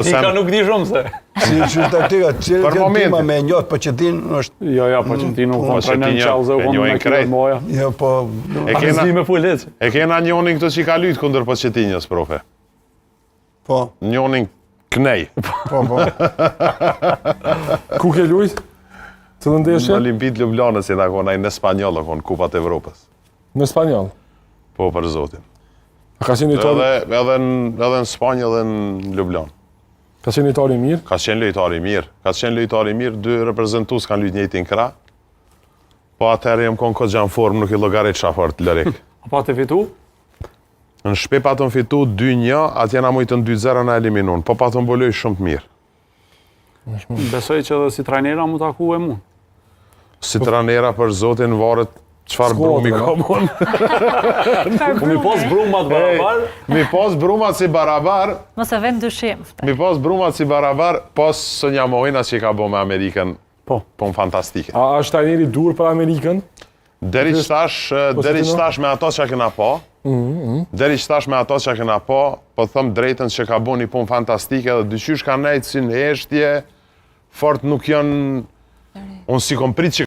Ika nuk di shumë se. Si taktika, cilë të tima me njot Pochettino është... Jo, Pochettino u trajner në Chelsea, u konë me këtë moja. Jo, po... Akëzime fullet. E kena njonin këtë që ka lytë kundër Pochettinos, profe. Po. Njonin knej. Po. Ku ke lujt? Të Në ndeshje? Olimpit Ljubljanës i takon, ai në Spanjol, akon Kupat Evropës. Në Spanjol? Po, për zotin. A ka qenë lojtar? Edhe në Spanjë edhe në Ljubljanë. Ka qenë lojtar i mirë? Ka qenë lojtar i mirë, dy reprezentues kanë luajtur njëjtin krah. Po atëherë jam konë këtë gjanë formë, nuk i llogarit shafar të lërik. A pa të fitu? Në shtëpi patëm fitu 2-1, atje na mujtën 2-0 na eliminuan, po patëm boloj shumë të mirë. Besoj që edhe si trajnera mu taku e mu. Si trajnera për zotin varet çfarë brumi ka mon. Mi pos brumat barabar. Mi pos brumat si barabar. Mos e vend dyshim. Mi pos brumat si barabar, pos së një mojna që ka bo me Amerikën. Po. Po fantastike. A është trajneri dur për Amerikën? Deri qtash me ato që kena po. Deri qtash me ato që kena po thëm drejtën që ka bo një punë fantastike dhe dyqysh ka nejtë si në heshtje, fort nuk janë... Unë si kom prit që